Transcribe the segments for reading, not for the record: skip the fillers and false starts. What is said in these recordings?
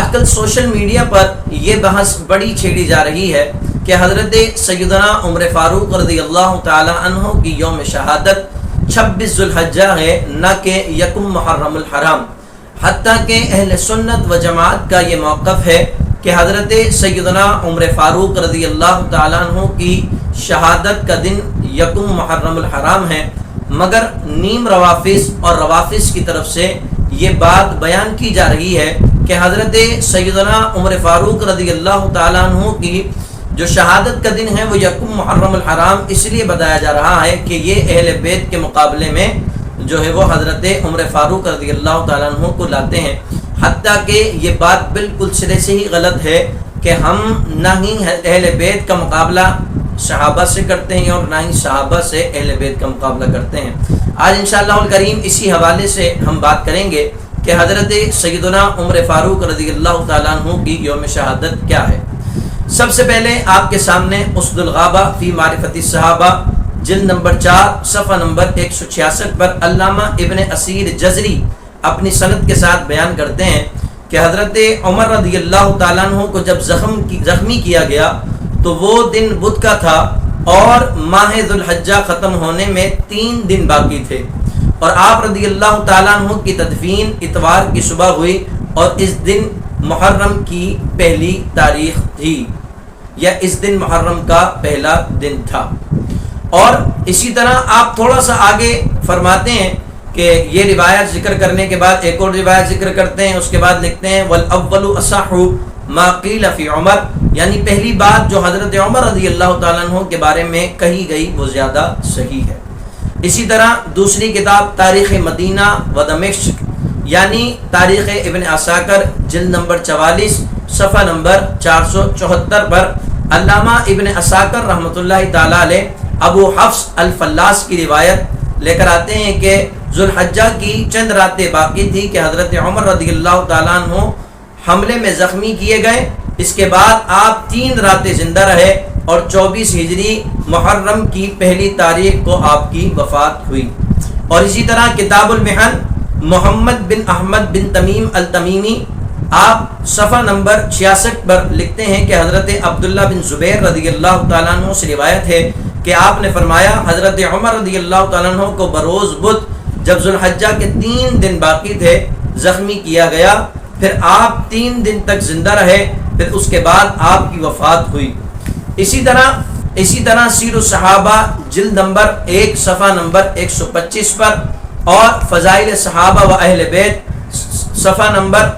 آج کل social media پر یہ بحث بڑی چھیڑی جا رہی ہے کہ حضرت سیدنا عمر فاروق رضی اللہ تعالی عنہ کی یوم شہادت 26 ذوالحجہ ہے، نہ کہ یکم محرم الحرام۔ حتیٰ کہ اہل سنت و جماعت کا یہ موقف ہے کہ حضرت سیدنا عمر فاروق رضی اللہ تعالیٰ عنہ کی شہادت کا دن یکم محرم الحرام ہے، مگر نیم روافظ اور روافظ کی طرف سے یہ بات بیان کی جا رہی ہے کہ حضرت سیدنا عمر فاروق رضی اللہ تعالیٰ عنہ کی جو شہادت کا دن ہے وہ یکم محرم الحرام اس لیے بتایا جا رہا ہے کہ یہ اہل بیت کے مقابلے میں جو ہے وہ حضرت عمر فاروق رضی اللہ تعالیٰ عنہ کو لاتے ہیں۔ حتیٰ کہ یہ بات بالکل سرے سے ہی غلط ہے کہ ہم نہ ہی اہل بیت کا مقابلہ صحابہ سے کرتے ہیں اور نہ ہی صحابہ سے اہل بیت کا مقابلہ کرتے ہیں۔ آج انشاءاللہ الکریم اسی حوالے سے ہم بات کریں گے کہ حضرت سیدنا عمر فاروق رضی اللہ تعالیٰ عنہ کی یوم شہادت کیا ہے۔ سب سے پہلے آپ کے سامنے اسد الغابہ فی معرفت الصحابہ جلد نمبر 4 صفحہ نمبر 166 پر علامہ ابن اسیر جزری اپنی سند کے ساتھ بیان کرتے ہیں کہ حضرت عمر رضی اللہ تعالیٰ عنہ کو جب زخمی کیا گیا تو وہ دن بدھ کا تھا اور ماہ ذوالحجہ ختم ہونے میں 3 دن باقی تھے، اور آپ رضی اللہ تعالیٰ عنہ کی تدفین اتوار کی صبح ہوئی اور اس دن محرم کی پہلی تاریخ تھی، یا اس دن محرم کا پہلا دن تھا۔ اور اسی طرح آپ تھوڑا سا آگے فرماتے ہیں کہ یہ روایت ذکر کرنے کے بعد ایک اور روایت ذکر کرتے ہیں، اس کے بعد لکھتے ہیں وَالْأَوَّلُ أَصَحُّ مَا قِيلَ فِي عمر، یعنی پہلی بات جو حضرت عمر رضی اللہ تعالیٰ عنہ کے بارے میں کہی گئی وہ زیادہ صحیح ہے۔ اسی طرح دوسری کتاب تاریخ مدینہ و دمشق یعنی تاریخ ابن عساکر جلد نمبر 44 صفحہ نمبر 474 پر علامہ ابن عساکر رحمۃ اللہ تعالیٰ علیہ ابو حفص الفلاس کی روایت لے کر آتے ہیں کہ ذوالحجہ کی چند راتیں باقی تھی کہ حضرت عمر رضی اللہ تعالیٰ عنہ حملے میں زخمی کیے گئے، اس کے بعد آپ 3 راتیں زندہ رہے اور 24 ہجری محرم کی پہلی تاریخ کو آپ کی وفات ہوئی۔ اور اسی طرح کتاب المحن محمد بن احمد بن تمیم التمیمی آپ صفحہ نمبر 66 پر لکھتے ہیں کہ حضرت عبداللہ بن زبیر رضی اللہ تعالیٰ عنہ سے روایت ہے کہ آپ نے فرمایا حضرت عمر رضی اللہ تعالیٰ عنہ کو بروز بدھ جب ذوالحجہ کے 3 دن باقی تھے زخمی کیا گیا، پھر آپ 3 دن تک زندہ رہے، پھر اس کے بعد آپ کی وفات ہوئی۔ اسی طرح سیر الصحابہ جلد نمبر 1 صفحہ نمبر 125 پر اور فضائل صحابہ و اہل بیت صفحہ نمبر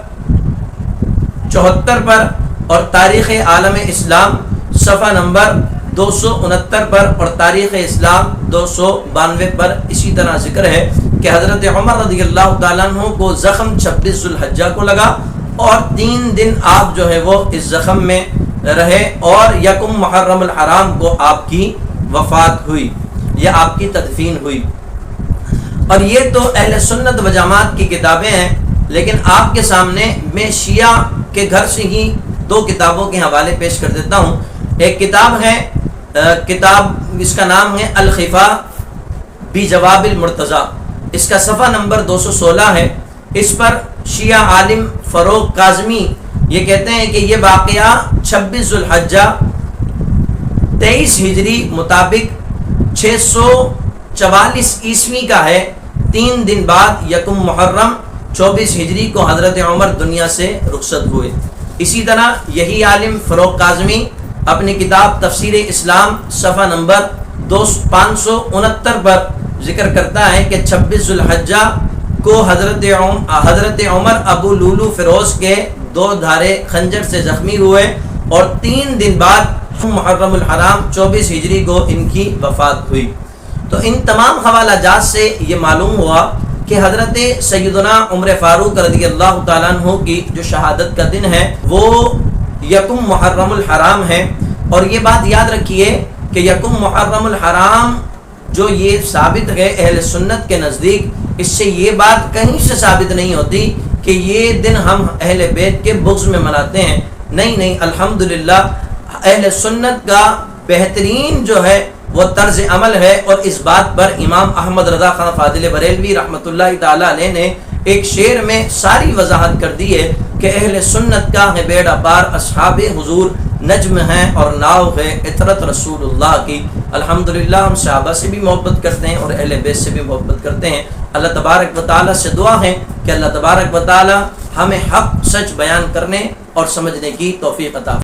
74 پر اور تاریخ عالم اسلام صفحہ نمبر 269 پر اور تاریخ اسلام 292 پر اسی طرح ذکر ہے کہ حضرت عمر رضی اللہ تعالیٰ عنہ کو زخم 26 ذوالحجہ کو لگا اور 3 دن آپ جو ہے وہ اس زخم میں رہے اور یکم محرم الحرام کو آپ کی وفات ہوئی یا آپ کی تدفین ہوئی۔ اور یہ تو اہل سنت و جماعت کی کتابیں ہیں، لیکن آپ کے سامنے میں شیعہ کے گھر سے ہی 2 کتابوں کے حوالے پیش کر دیتا ہوں۔ ایک کتاب ہے، کتاب اس کا نام ہے الخفا بجواب المرتضی، اس کا صفحہ نمبر 216 ہے۔ اس پر شیعہ عالم فروغ کاظمی یہ کہتے ہیں کہ یہ واقعہ 26 ذوالحجہ 23 ہجری مطابق 644 عیسوی کا ہے۔ 3 دن بعد یکم محرم 24 ہجری کو حضرت عمر دنیا سے رخصت ہوئے۔ اسی طرح یہی عالم فروغ کاظمی اپنی کتاب تفسیر اسلام صفحہ نمبر 569 پر ذکر کرتا ہے کہ 26 ذوالحجہ کو حضرت عمر ابو لولو فیروز کے 2 دھارے خنجر سے زخمی ہوئے اور 3 دن بعد محرم الحرام 24 ہجری کو ان کی وفات ہوئی۔ تو ان تمام حوالہ جات سے یہ معلوم ہوا کہ حضرت سیدنا عمر فاروق رضی اللہ تعالیٰ عنہ کی جو شہادت کا دن ہے وہ یکم محرم الحرام ہے۔ اور یہ بات یاد رکھیے کہ یکم محرم الحرام جو یہ ثابت ہے اہل سنت کے نزدیک، اس سے یہ بات کہیں سے ثابت نہیں ہوتی کہ یہ دن ہم اہل بیت کے بغض میں مناتے ہیں۔ نہیں، الحمدللہ اہل سنت کا بہترین جو ہے وہ طرز عمل ہے، اور اس بات پر امام احمد رضا خان فاضل بریلوی رحمۃ اللہ تعالی علیہ نے ایک شعر میں ساری وضاحت کر دی ہے کہ اہل سنت کا ہے بیڑا پار اصحاب حضور نجم ہیں اور ناؤ ہے عطرت رسول اللہ کی۔ الحمدللہ ہم صحابہ سے بھی محبت کرتے ہیں اور اہل بیت سے بھی محبت کرتے ہیں۔ اللہ تبارک و تعالیٰ سے دعا ہے کہ اللہ تبارک و تعالیٰ ہمیں حق سچ بیان کرنے اور سمجھنے کی توفیق عطا